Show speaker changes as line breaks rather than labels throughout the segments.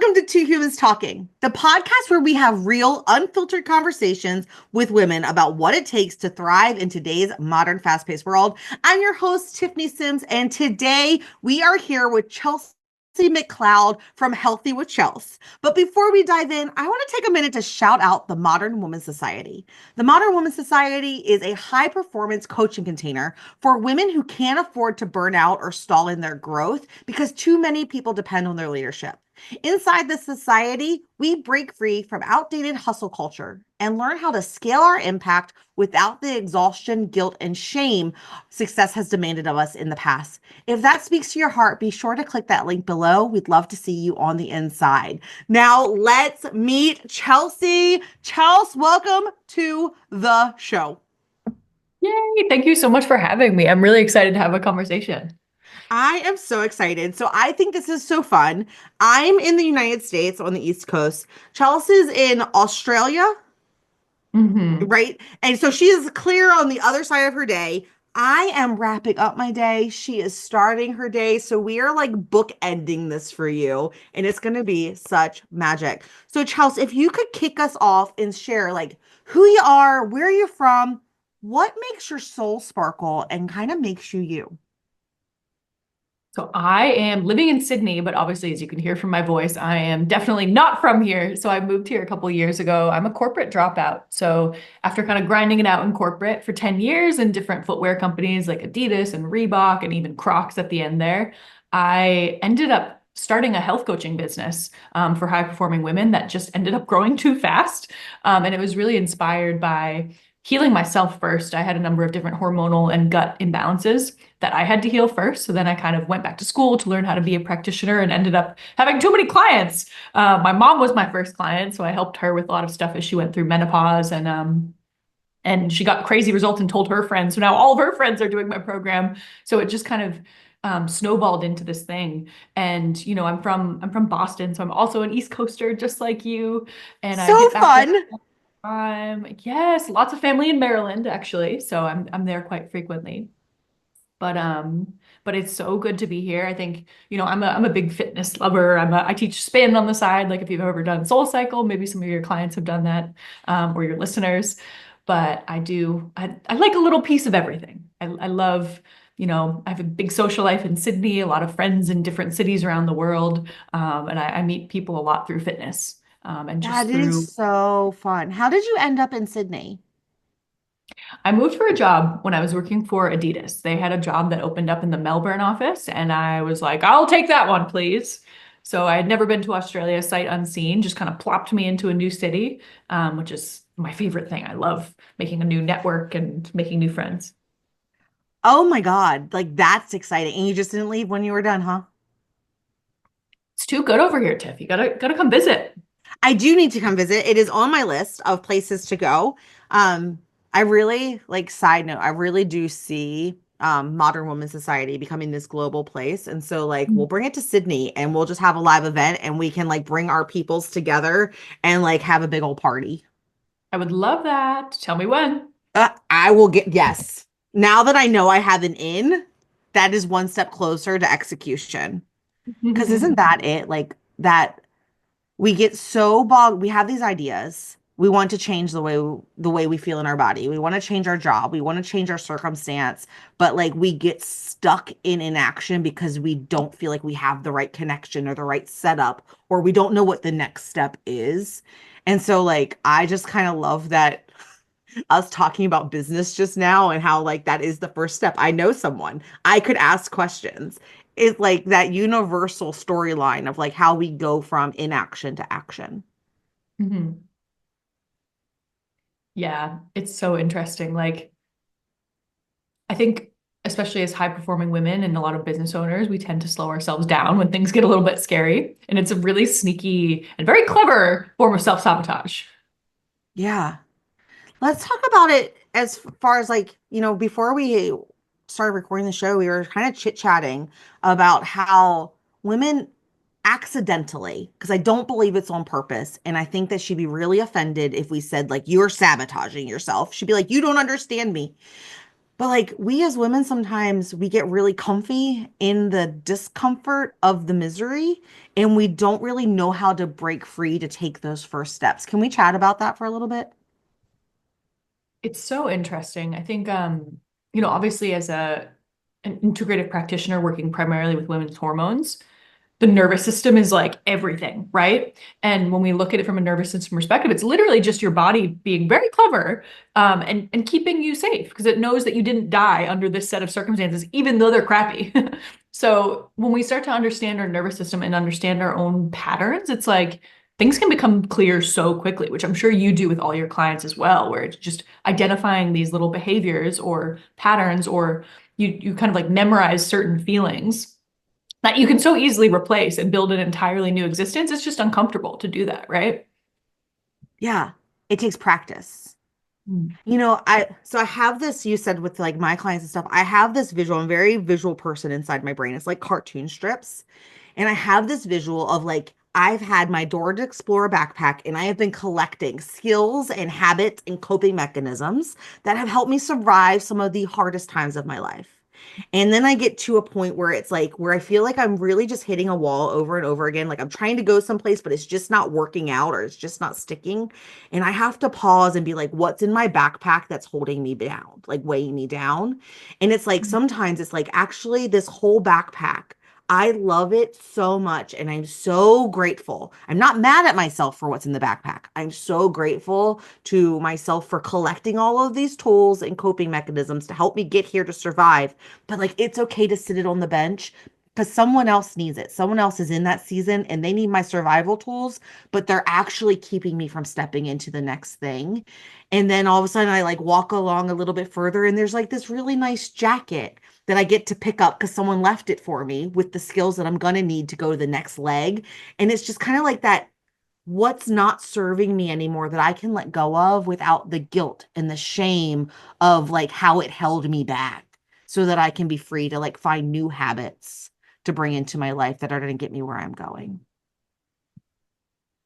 Welcome to Two Humans Talking, the podcast where we have real, unfiltered conversations with women about what it takes to thrive in today's modern, fast paced world. I'm your host, Tiffany Simms, and today we are here with Chelsea McLeod from Healthy With Chels. But before we dive in, I want to take a minute to shout out the Modern Women's Society. The Modern Women's Society is a high performance coaching container for women who can't afford to burn out or stall in their growth because too many people depend on their leadership. Inside the society, we break free from outdated hustle culture and learn how to scale our impact without the exhaustion, guilt, and shame success has demanded of us in the past. If that speaks to your heart, be sure to click that link below. We'd love to see you on the inside. Now, let's meet Chelsea. Chelsea, welcome to the show.
Yay! Thank you so much for having me. I'm really excited to have a conversation.
I am so excited. So I think this is so fun. I'm in the United States on the East Coast. Chelsea's in Australia,
hmm
right? And so she is clear on the other side of her day. I am wrapping up my day. She is starting her day. So we are like bookending this for you, and it's going to be such magic. So, Chelsea, if you could kick us off and share like who you are, where you're from, what makes your soul sparkle, and kind of makes you you.
So I am living in Sydney, but obviously, as you can hear from my voice, I am definitely not from here. So I moved here a couple years ago. I'm a corporate dropout. So after kind of grinding it out in corporate for 10 years in different footwear companies like Adidas and Reebok and even Crocs at the end there, I ended up starting a health coaching business for high performing women that just ended up growing too fast. And it was really inspired by healing myself first. I had a number of different hormonal and gut imbalances that I had to heal first. So then I kind of went back to school to learn how to be a practitioner and ended up having too many clients. My mom was my first client, so I helped her with a lot of stuff as she went through menopause and she got crazy results and told her friends. So now all of her friends are doing my program. So it just kind of snowballed into this thing. And I'm from Boston, so I'm also an East Coaster just like you. And I
So
hit back there.
fun.
Yes, lots of family in Maryland actually, so I'm there quite frequently. But but it's so good to be here. I think, I'm a big fitness lover. I teach spin on the side, like if you've ever done Soul Cycle, maybe some of your clients have done that, or your listeners. But I like a little piece of everything. I love, I have a big social life in Sydney, a lot of friends in different cities around the world. And I meet people a lot through fitness, and
That
just
is
through
so fun. How did you end up in Sydney?
I moved for a job when I was working for Adidas. They had a job that opened up in the Melbourne office, and I was like, I'll take that one, please. So I had never been to Australia sight unseen, just kind of plopped me into a new city, which is my favorite thing. I love making a new network and making new friends.
Oh my God, like that's exciting. And you just didn't leave when you were done, huh?
It's too good over here, Tiff. You gotta come visit.
I do need to come visit. It is on my list of places to go. I really like side note, I really do see Modern Women's Society becoming this global place. And so like we'll bring it to Sydney and we'll just have a live event and we can like bring our peoples together and like have a big old party.
I would love that. Tell me when.
I will get, yes. Now that I know I have an in, that is one step closer to execution. Because isn't that it? Like that we get so bogged, we have these ideas. We want to change the way we feel in our body. We want to change our job. We want to change our circumstance, but like we get stuck in inaction because we don't feel like we have the right connection or the right setup, or we don't know what the next step is. And so like I just kind of love that us talking about business just now and how like that is the first step. I know someone. I could ask questions. It's like that universal storyline of like how we go from inaction to action.
Yeah, it's so interesting. Like, I think, especially as high performing women and a lot of business owners, we tend to slow ourselves down when things get a little bit scary. And it's a really sneaky and very clever form of self sabotage.
Yeah. Let's talk about it as far as like, before we started recording the show, we were kind of chit-chatting about how women accidentally, because I don't believe it's on purpose, and I think that she'd be really offended if we said like you're sabotaging yourself. She'd be like, you don't understand me. But like we as women, sometimes we get really comfy in the discomfort of the misery, and we don't really know how to break free to take those first steps. Can we chat about that for a little bit?
It's so interesting. I think, obviously as an integrative practitioner working primarily with women's hormones, the nervous system is like everything, right? And when we look at it from a nervous system perspective, it's literally just your body being very clever, and keeping you safe because it knows that you didn't die under this set of circumstances, even though they're crappy. So when we start to understand our nervous system and understand our own patterns, it's like things can become clear so quickly, which I'm sure you do with all your clients as well, where it's just identifying these little behaviors or patterns, or you kind of like memorize certain feelings that you can so easily replace and build an entirely new existence. It's just uncomfortable to do that, right?
Yeah, it takes practice.
Mm.
I have this, you said with like my clients and stuff, I have this visual, I'm a very visual person inside my brain. It's like cartoon strips. And I have this visual of like, I've had my Dora to Explorer backpack and I have been collecting skills and habits and coping mechanisms that have helped me survive some of the hardest times of my life. And then I get to a point where it's like, where I feel like I'm really just hitting a wall over and over again. Like I'm trying to go someplace, but it's just not working out or it's just not sticking. And I have to pause and be like, what's in my backpack that's holding me down, like weighing me down? And it's like, sometimes it's like, actually, this whole backpack, I love it so much. And I'm so grateful. I'm not mad at myself for what's in the backpack. I'm so grateful to myself for collecting all of these tools and coping mechanisms to help me get here to survive. But like, it's okay to sit it on the bench because someone else needs it. Someone else is in that season and they need my survival tools, but they're actually keeping me from stepping into the next thing. And then all of a sudden, I like walk along a little bit further, and there's like this really nice jacket that I get to pick up because someone left it for me with the skills that I'm going to need to go to the next leg. And it's just kind of like that, what's not serving me anymore that I can let go of without the guilt and the shame of like how it held me back so that I can be free to like find new habits to bring into my life that are going to get me where I'm going.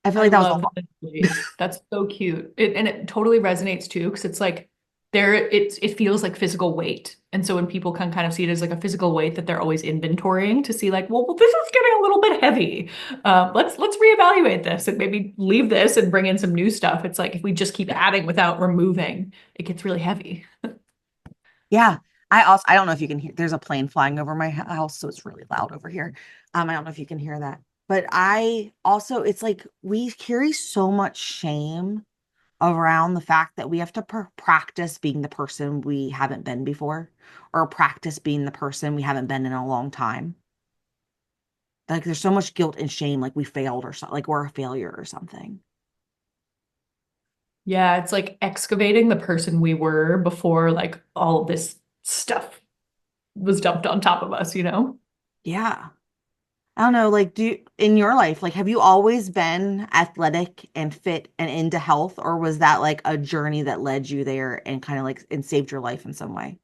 I feel
I
like that was a
love
lot.
that imagery. That's so cute. And it totally resonates too, because it's like it feels like physical weight. And so when people can kind of see it as like a physical weight that they're always inventorying to see like, well, this is getting a little bit heavy. Let's reevaluate this and maybe leave this and bring in some new stuff. It's like if we just keep adding without removing, it gets really heavy.
Yeah. I don't know if you can hear, there's a plane flying over my house, so it's really loud over here. I don't know if you can hear that. But I also, it's like we carry so much shame around the fact that we have to practice being the person we haven't been before, or practice being the person we haven't been in a long time. Like there's so much guilt and shame, like we failed or something, like we're a failure or something.
Yeah, it's like excavating the person we were before like all of this stuff was dumped on top of us, you know?
Yeah. I don't know, like in your life, like have you always been athletic and fit and into health, or was that like a journey that led you there and kind of like and saved your life in some way?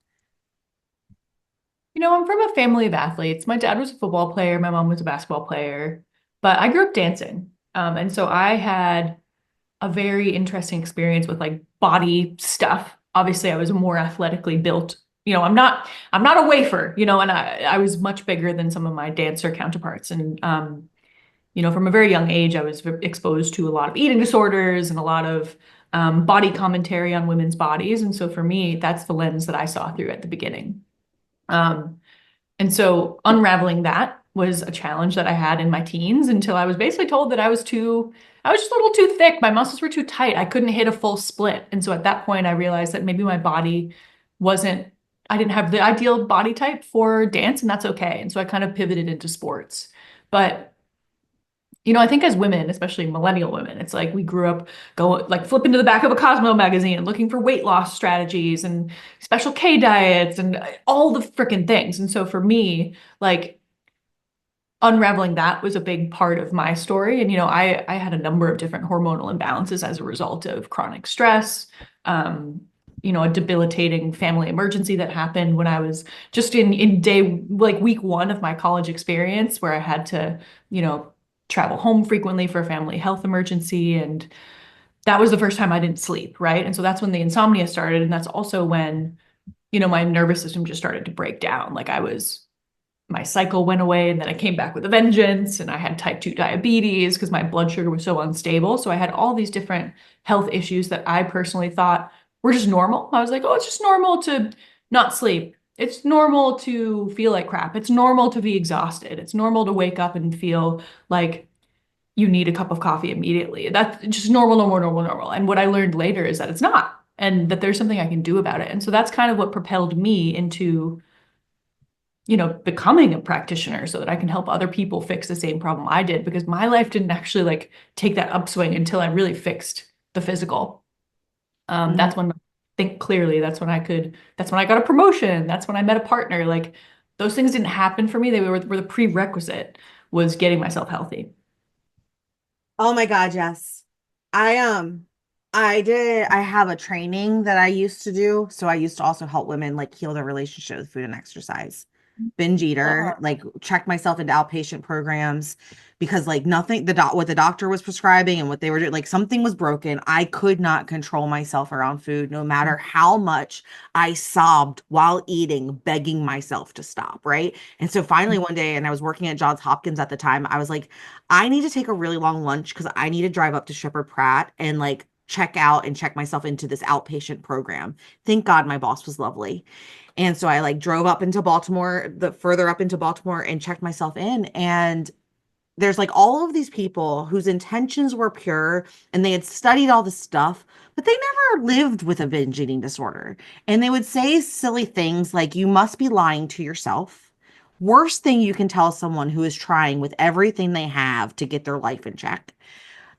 I'm from a family of athletes. My dad was a football player, my mom was a basketball player, but I grew up dancing. And so I had a very interesting experience with like body stuff. Obviously, I was more athletically built. I'm not a wafer, and I was much bigger than some of my dancer counterparts. And from a very young age, I was exposed to a lot of eating disorders and a lot of body commentary on women's bodies. And so for me, that's the lens that I saw through at the beginning. Um, and so unraveling that was a challenge that I had in my teens until I was basically told that I was just a little too thick. My muscles were too tight. I couldn't hit a full split. And so at that point, I realized that maybe my body wasn't, I didn't have the ideal body type for dance, and that's okay. And so I kind of pivoted into sports. But I think as women, especially millennial women, it's like we grew up like flipping to the back of a Cosmo magazine looking for weight loss strategies and special K diets and all the freaking things. And so for me, like unraveling that was a big part of my story. And I had a number of different hormonal imbalances as a result of chronic stress, a debilitating family emergency that happened when I was just in day like week one of my college experience, where I had to, travel home frequently for a family health emergency. And that was the first time I didn't sleep, right? And so that's when the insomnia started. And that's also when my nervous system just started to break down. Like my cycle went away and then I came back with a vengeance and I had type 2 diabetes because my blood sugar was so unstable. So I had all these different health issues that I personally thought were just normal. I was like, oh, it's just normal to not sleep. It's normal to feel like crap. It's normal to be exhausted. It's normal to wake up and feel like you need a cup of coffee immediately. That's just normal, normal, normal, normal. And what I learned later is that it's not, and that there's something I can do about it. And so that's kind of what propelled me into, becoming a practitioner so that I can help other people fix the same problem I did, because my life didn't actually like take that upswing until I really fixed the physical.
Mhm.
That's when I think clearly, that's when I got a promotion. That's when I met a partner. Like those things didn't happen for me. They were the prerequisite was getting myself healthy.
Oh my God, yes. I I have a training that I used to do. So I used to also help women like heal their relationship with food and exercise. Binge eater, like check myself into outpatient programs because like nothing what the doctor was prescribing and what they were doing, like something was broken. I could not control myself around food no matter how much I sobbed while eating, begging myself to stop, right? And so finally one day, and I was working at Johns Hopkins at the time, I was like, I need to take a really long lunch because I need to drive up to Shepherd Pratt and like check out and check myself into this outpatient program. Thank God my boss was lovely. And so I like drove up into Baltimore, the further up into Baltimore and checked myself in. And there's like all of these people whose intentions were pure and they had studied all this stuff, but they never lived with a binge eating disorder. And they would say silly things like, you must be lying to yourself. Worst thing you can tell someone who is trying with everything they have to get their life in check.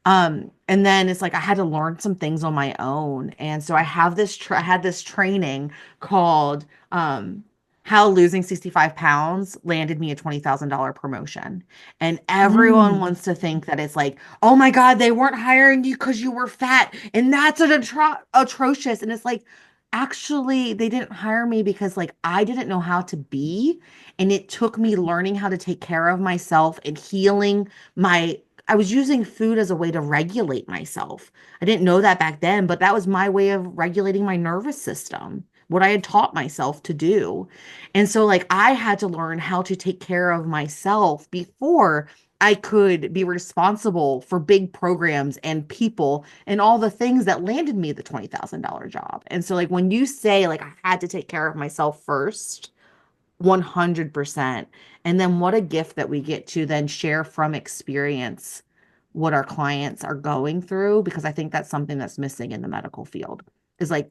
And then it's like I had to learn some things on my own. And so I had this training called How Losing 65 Pounds Landed Me a $20,000 promotion. And everyone
Mm.
wants to think that it's like, oh my God, they weren't hiring you because you were fat. And that's atrocious. And it's like, actually, they didn't hire me because like I didn't know how to be. And it took me learning how to take care of myself and healing my I was using food as a way to regulate myself. I didn't know that back then, but that was my way of regulating my nervous system, what I had taught myself to do. And so, like, I had to learn how to take care of myself before I could be responsible for big programs and people and all the things that landed me the $20,000 job. And so, like, when you say, like, I had to take care of myself first, 100%. And then what a gift that we get to then share from experience what our clients are going through, because I think that's something that's missing in the medical field is like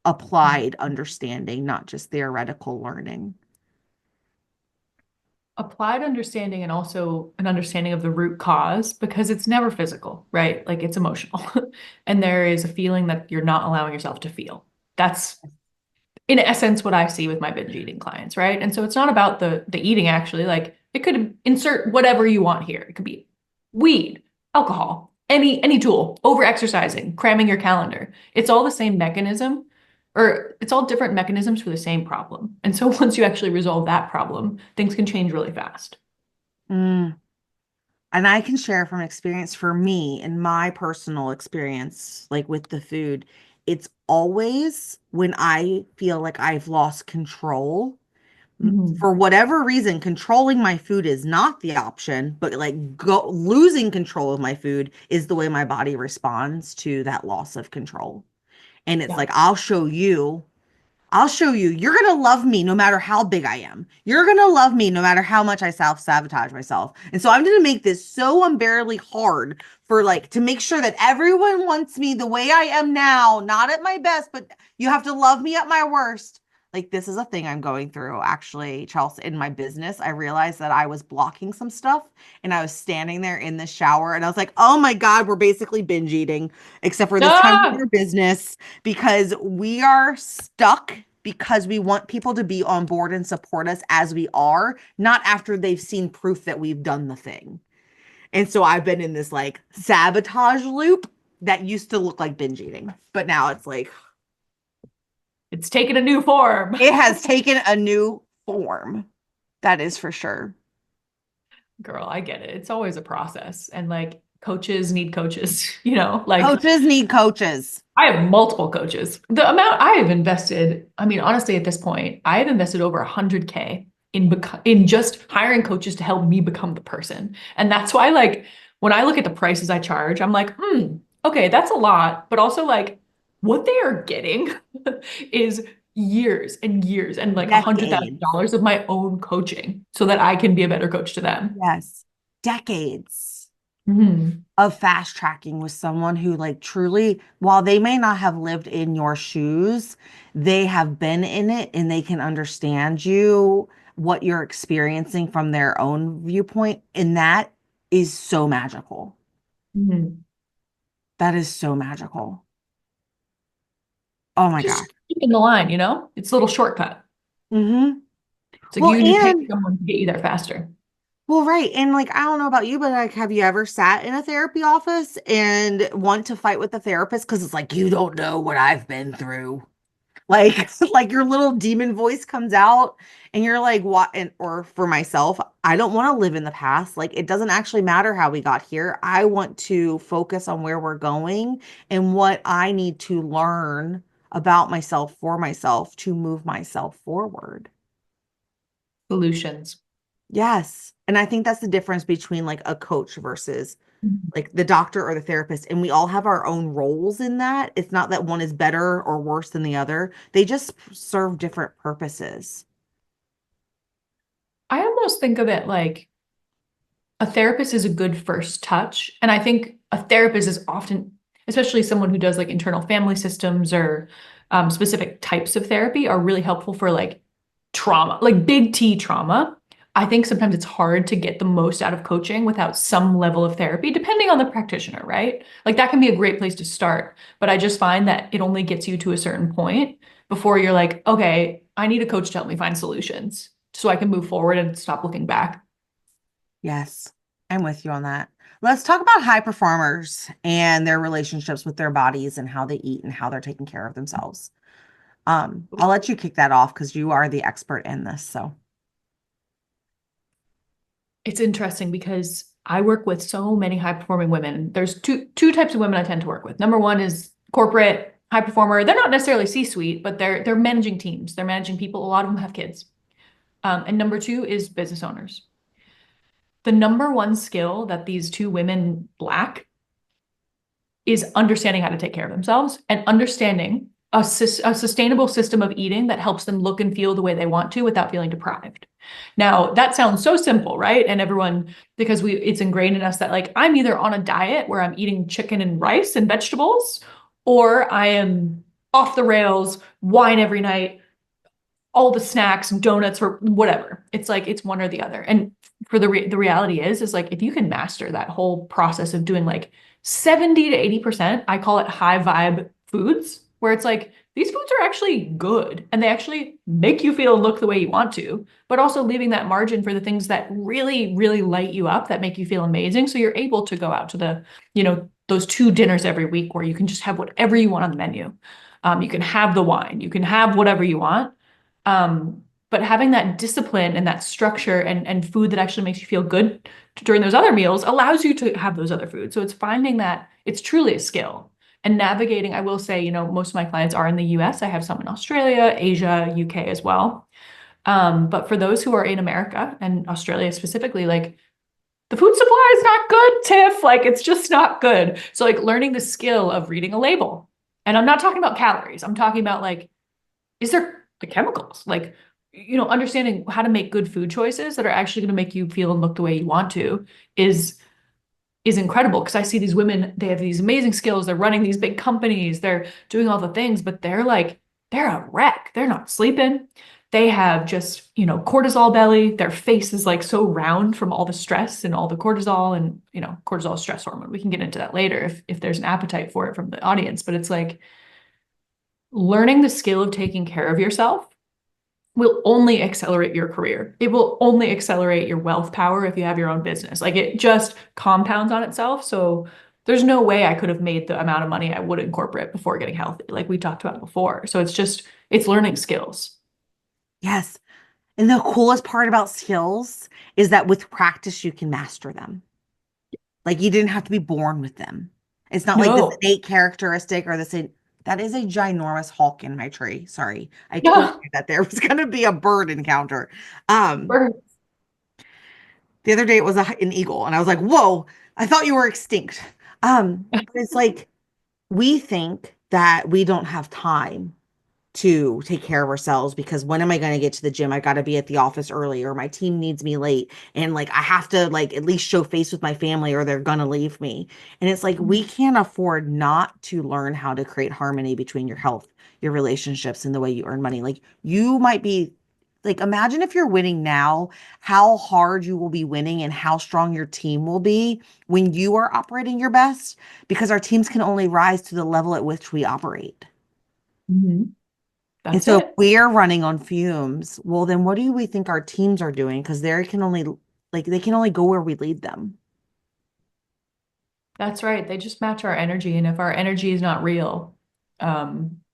applied understanding, not just theoretical learning.
Applied understanding and also an understanding of the root cause, because it's never physical, right? Like it's emotional. And there is a feeling that you're not allowing yourself to feel. That's in essence what I see with my binge eating clients, right? And so it's not about the eating actually. Like it could insert whatever you want here. It could be weed, alcohol, any tool, over exercising, cramming your calendar. It's all the same mechanism, or it's all different mechanisms for the same problem. And so once you actually resolve that problem, things can change really fast.
Mm. And I can share from experience for me in my personal experience, like with the food, it's always when I feel like I've lost control.
Mhm.
For whatever reason, controlling my food is not the option, but like losing control of my food is the way my body responds to that loss of control. And it's
Yeah.
like, I'll show you. You're going to love me no matter how big I am. You're going to love me no matter how much I self-sabotage myself. And so I'm going to make this so unbearably hard for like to make sure that everyone wants me the way I am now, not at my best, but you have to love me at my worst. Like this is a thing I'm going through actually, Chelsea, in my business. I realized that I was blocking some stuff and I was standing there in the shower and I was like, "Oh my God, we're basically binge eating except for this time in
Ah!
our business because we are stuck because we want people to be on board and support us as we are, not after they've seen proof that we've done the thing." And so I've been in this like sabotage loop that used to look like binge eating, but now it's like
It's taken a new form.
it has taken a new form. That is for sure.
Girl, I get it. It's always a process. And like coaches need coaches, you know, like
Coaches need coaches.
I have multiple coaches. The amount I have invested, I mean, honestly, at this point, I have invested over 100K in just hiring coaches to help me become the person. And that's why, like, when I look at the prices I charge, I'm like, okay, that's a lot. But also, like, what they are getting is years and years and like
Decades.
$100,000 of my own coaching so that I can be a better coach to them.
Yes. Decades
Mhm.
of fast tracking with someone who, like, truly, while they may not have lived in your shoes, they have been in it and they can understand you, what you're experiencing from their own viewpoint. And that is so magical.
Mhm.
That is so magical. Oh my
Just
gosh.
in the line, you know? It's a little shortcut.
Mm-hmm.
It's like
Well,
you just pay
and
someone to get you there faster.
well, right. And like, I don't know about you, but like, have you ever sat in a therapy office and want to fight with the therapist? Because it's like, you don't know what I've been through. Like, like your little demon voice comes out and you're like, what? And, or for myself, I don't want to live in the past. Like, it doesn't actually matter how we got here. I want to focus on where we're going and what I need to learn about myself for myself to move myself forward.
Solutions.
Yes. And I think that's the difference between like a coach versus
Mhm.
like the doctor or the therapist. And we all have our own roles in that. It's not that one is better or worse than the other. They just serve different purposes.
I almost think of it like a therapist is a good first touch. And I think a therapist is often, especially someone who does like internal family systems or specific types of therapy, are really helpful for like trauma, like big T trauma. I think sometimes it's hard to get the most out of coaching without some level of therapy, depending on the practitioner, right? Like that can be a great place to start. But I just find that it only gets you to a certain point before you're like, okay, I need a coach to help me find solutions so I can move forward and stop looking back.
Yes, I'm with you on that. Let's talk about high performers and their relationships with their bodies and how they eat and how they're taking care of themselves. I'll let you kick that off because you are the expert in this. So,
It's interesting because I work with so many high performing women. There's two types of women I tend to work with. Number one is corporate high performer. They're not necessarily C-suite, but they're managing teams. They're managing people. A lot of them have kids. And number two is business owners. The number one skill that these two women lack is understanding how to take care of themselves and understanding a sustainable system of eating that helps them look and feel the way they want to without feeling deprived. Now, that sounds so simple, right? And everyone, because it's ingrained in us that like I'm either on a diet where I'm eating chicken and rice and vegetables, or I am off the rails, wine every night, all the snacks and donuts or whatever. It's like it's one or the other. And for the reality is like if you can master that whole process of doing like 70 to 80%, I call it high vibe foods, where it's like these foods are actually good and they actually make you feel and look the way you want to, but also leaving that margin for the things that really, really light you up, that make you feel amazing. So you're able to go out to the, you know, those two dinners every week where you can just have whatever you want on the menu. You can have the wine, you can have whatever you want, but having that discipline and that structure and food that actually makes you feel good during those other meals allows you to have those other foods. So it's finding that it's truly a skill and navigating. I will say, you know, most of my clients are in the US. I have some in Australia, Asia, UK as well. But for those who are in America and Australia specifically, like the food supply is not good, Tiff. Like it's just not good. So like learning the skill of reading a label. And I'm not talking about calories. I'm talking about like is there the chemicals like you know understanding how to make good food choices that are actually going to make you feel and look the way you want to is is incredible because I see these women, they have these amazing skills, they're running these big companies, they're doing all the things, but they're like they're a wreck, they're not sleeping, they have just you know cortisol belly, their face is like so round from all the stress and all the cortisol, and you know cortisol is stress hormone, we can get into that later if there's an appetite for it from the audience, but it's like learning the skill of taking care of yourself will only accelerate your career. It will only accelerate your wealth power if you have your own business. Like it just compounds on itself. So there's no way I could have made the amount of money I would in corporate before getting healthy, like we talked about before. So it's just, it's learning skills.
yes. And the coolest part about skills is that with practice, you can master them. Like you didn't have to be born with them. It's not like this
No.
innate characteristic or this. That is a ginormous hawk in my tree. Sorry. I told
No.
you that there was going to be a bird encounter. Um,
Birds.
the other day it was an eagle, and I was like, whoa, I thought you were extinct. But it's like we think that we don't have time to take care of ourselves because when am I going to get to the gym? I got to be at the office early or my team needs me late. And like I have to like at least show face with my family or they're going to leave me. And it's like we can't afford not to learn how to create harmony between your health, your relationships, and the way you earn money. Like you might be like imagine if you're winning now, how hard you will be winning and how strong your team will be when you are operating your best because our teams can only rise to the level at which we operate.
Mhm.
And
That's
so if
it.
we're running on fumes, well, then what do we think our teams are doing? Because they can only they can only go where we lead them.
That's right. They just match our energy. And if our energy is not real,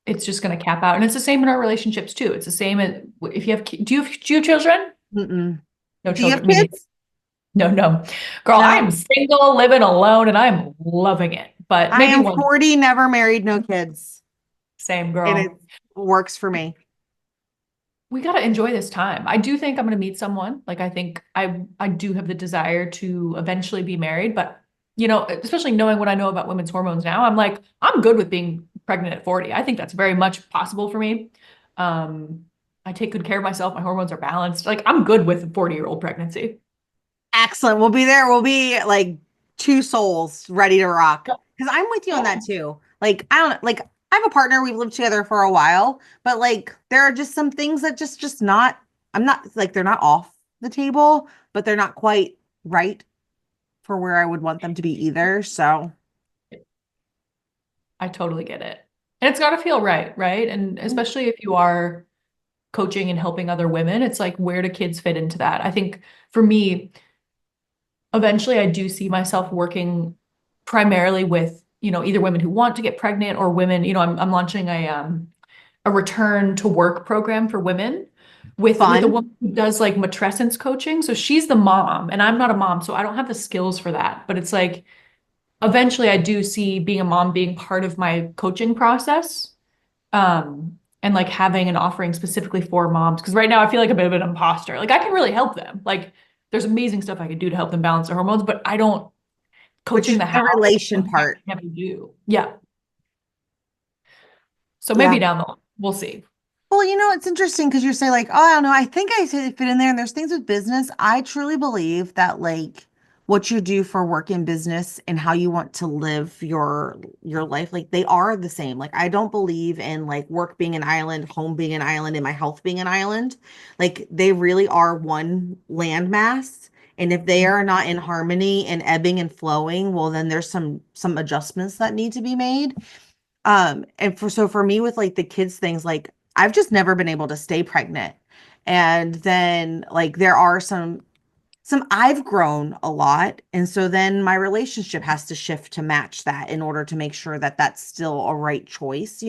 it's just going to cap out. And it's the same in our relationships too. It's the same if you have, do you have children?
Mm-mm.
No
Do you have
children. Me neither.
kids?
No, no. Girl, I am
No.
single, living alone, and I'm loving it. But
I
maybe
am
one
40, never married, no kids.
same
And it
girl.
works for me.
We got to enjoy this time. I do think I'm going to meet someone. Like I think I do have the desire to eventually be married, but especially knowing what I know about women's hormones now, I'm like I'm good with being pregnant at 40. I think that's very much possible for me. Um, I take good care of myself. My hormones are balanced. Like I'm good with a 40-year-old pregnancy.
Excellent. We'll be there. We'll be like two souls ready to rock.
Yeah.
Because I'm with you on that
Yeah.
too. Like, I don't like I have a partner, we've lived together for a while, but like there are just some things that just not I'm not like they're not off the table, but they're not quite right for where I would want them to be either. So
I totally get it. And it's got to feel right, right? And especially if you are coaching and helping other women, it's like where do kids fit into that? I think for me, eventually I do see myself working primarily with, either women who want to get pregnant or women, I'm launching a return to work program for women with a
fun.
woman who does like matrescence coaching. So she's the mom and I'm not a mom, so I don't have the skills for that. But it's like eventually I do see being a mom being part of my coaching process. And like having an offering specifically for moms. Because right now I feel like a bit of an imposter. Like I can really help them. Like there's amazing stuff I could do to help them balance their hormones, but I don't
Which
coaching the how,
the relation
something I
part.
can never do. Yeah. So
Yeah.
maybe down the line, we'll see.
Well, it's interesting because you say like, oh, I don't know. I think I fit in there. And there's things with business. I truly believe that like what you do for work in business and how you want to live your life, like they are the same. Like I don't believe in like work being an island, home being an island, and my health being an island. Like they really are one landmass. And if they are not in harmony and ebbing and flowing, well, then there's some adjustments that need to be made. And for me with like the kids things, like I've just never been able to stay pregnant. And then like there are some I've grown a lot, and so then my relationship has to shift to match that in order to make sure that that's still a right choice,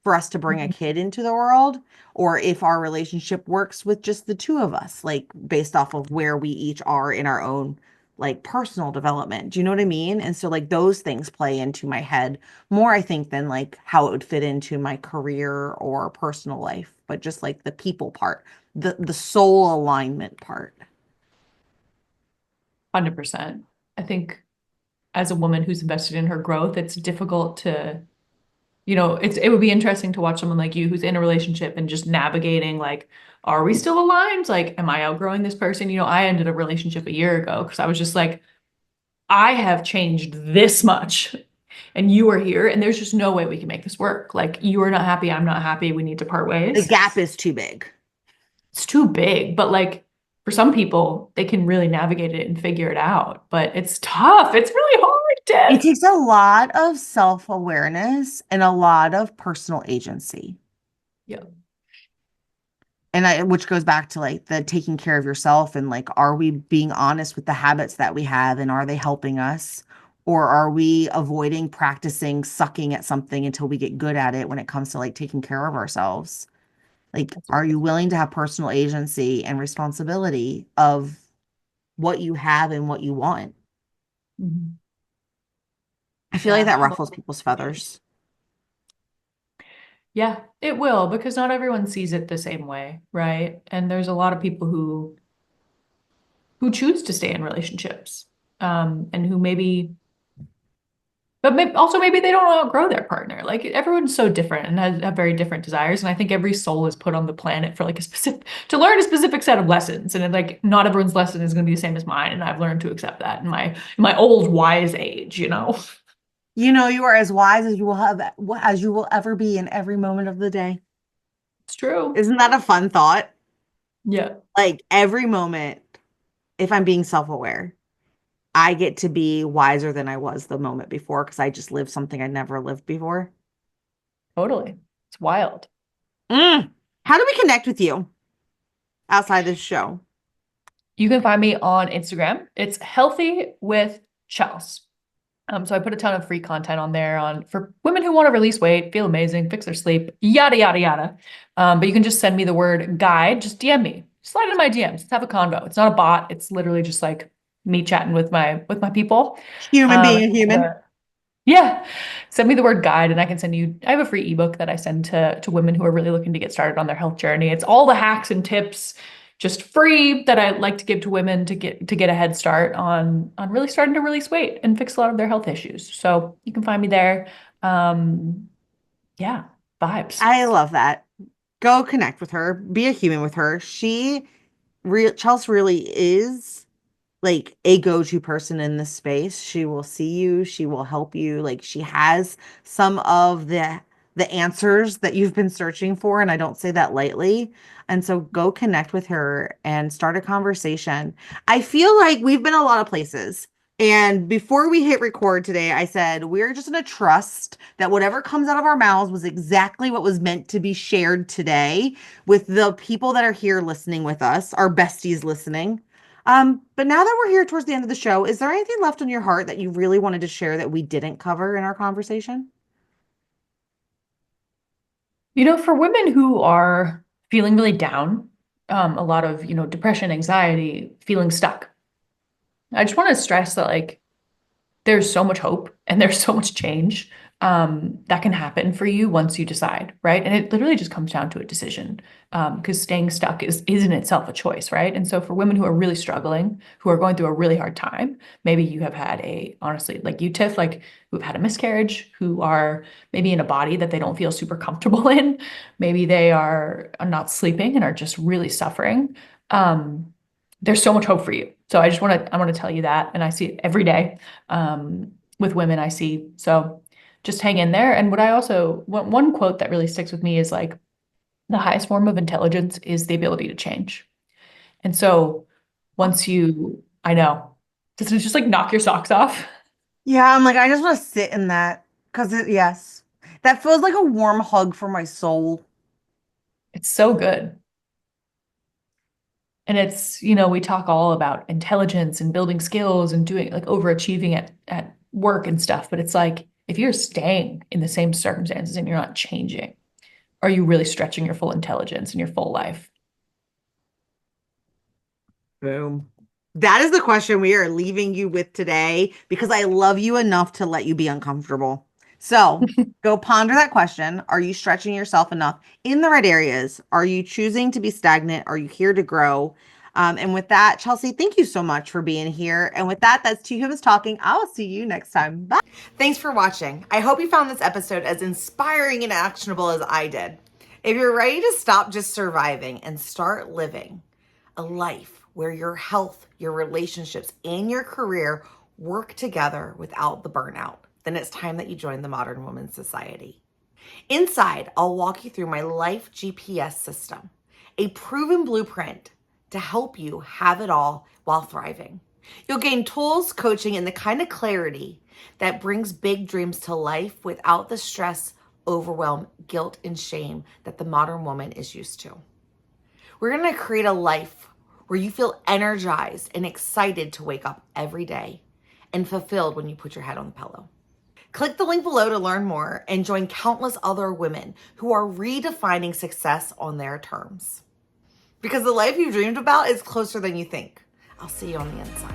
for us to bring a kid into the world, or if our relationship works with just the two of us, like based off of where we each are in our own like personal development. Do you know what I mean? And so like those things play into my head more, I think, than like how it would fit into my career or personal life, but just like the people part, the soul alignment part.
100%. I think as a woman who's invested in her growth, it's difficult to, it would be interesting to watch someone like you who's in a relationship and just navigating like, are we still aligned? Like, am I outgrowing this person? I ended a relationship a year ago because I was just like, I have changed this much and you are here and there's just no way we can make this work. Like you are not happy, I'm not happy, we need to part
The
ways.
gap is too big.
It's too big, but like for some people, they can really navigate it and figure it out. But it's tough. It's really hard,
It
Tiff.
takes a lot of self-awareness and a lot of personal agency.
Yeah,
Which goes back to like the taking care of yourself and like, are we being honest with the habits that we have and are they helping us? Or are we avoiding practicing sucking at something until we get good at it when it comes to like taking care of ourselves? Like,
that's
are
right.
you willing to have personal agency and responsibility of what you have and what you want?
Mhm.
I feel like
Yeah.
that ruffles people's feathers.
Yeah, it will because not everyone sees it the same way, right? And there's a lot of people who choose to stay in relationships, and who maybe, but also maybe they don't outgrow their partner. Like everyone's so different and have very different desires. And I think every soul is put on the planet for like a specific to learn a specific set of lessons. And like not everyone's lesson is going to be the same as mine. And I've learned to accept that in my old wise age, you know.
You know, you are as wise as you will have as you will ever be in every moment of the day.
It's true.
Isn't that a fun thought?
Yeah,
Like every moment, if I'm being self-aware, I get to be wiser than I was the moment before because I just lived something I never lived before.
totally. It's wild.
How do we connect with you outside this show?
You can find me on Instagram. It's Healthy with Chels. So I put a ton of free content on there on for women who want to release weight, feel amazing, fix their sleep, yada yada yada. But you can just send me the word guide, just DM me, slide into my DMs. Let's have a convo. It's not a bot. It's literally just like me chatting with my people.
Human
Um,
being a human.
yeah, send me the word guide, and I can send you. I have a free ebook that I send to women who are really looking to get started on their health journey. It's all the hacks and tips, just free, that I like to give to women to get a head start on really starting to release weight and fix a lot of their health issues. So you can find me there. Um, yeah, vibes.
I love that. Go connect with her, be a human with her. Chelsea really is like a go-to person in this space. She will see you, she will help you. Like she has some of the answers that you've been searching for, and I don't say that lightly. And so go connect with her and start a conversation. I feel like we've been a lot of places. And before we hit record today, I said we're just going to trust that whatever comes out of our mouths was exactly what was meant to be shared today with the people that are here listening with us, our besties listening. But now that we're here towards the end of the show, is there anything left on your heart that you really wanted to share that we didn't cover in our conversation?
For women who are feeling really down, a lot of, depression, anxiety, feeling stuck, I just want to stress that like there's so much hope and there's so much change that can happen for you once you decide, right? And it literally just comes down to a decision, because staying stuck is in itself a choice, right? And so for women who are really struggling, who are going through a really hard time, maybe you have had honestly, like you, Tiff, like who've had a miscarriage, who are maybe in a body that they don't feel super comfortable in. Maybe they are not sleeping and are just really suffering. There's so much hope for you. So I want to tell you that, and I see it every day with women I see. So just hang in there. And what I also one quote that really sticks with me is like the highest form of intelligence is the ability to change. And so I know, does it just like knock your socks off?
Yeah, I'm like, I just want to sit in that because yes, that feels like a warm hug for my soul.
It's so good. And we talk all about intelligence and building skills and doing like overachieving at work and stuff, but it's like if you're staying in the same circumstances and you're not changing, are you really stretching your full intelligence and your full life?
Boom. That is the question we are leaving you with today because I love you enough to let you be uncomfortable. So go ponder that question. Are you stretching yourself enough in the right areas? Are you choosing to be stagnant? Are you here to grow? And with that, Chelsea, thank you so much for being here. And with that, that's Two Humans Talking. I'll see you next time. Bye. Thanks for watching. I hope you found this episode as inspiring and actionable as I did. If you're ready to stop just surviving and start living a life where your health, your relationships, and your career work together without the burnout, then it's time that you join the Modern Women's Society. Inside, I'll walk you through my life GPS system, a proven blueprint to help you have it all while thriving. You'll gain tools, coaching, and the kind of clarity that brings big dreams to life without the stress, overwhelm, guilt, and shame that the modern woman is used to. We're going to create a life where you feel energized and excited to wake up every day and fulfilled when you put your head on the pillow. Click the link below to learn more and join countless other women who are redefining success on their terms. Because the life you've dreamed about is closer than you think. I'll see you on the inside.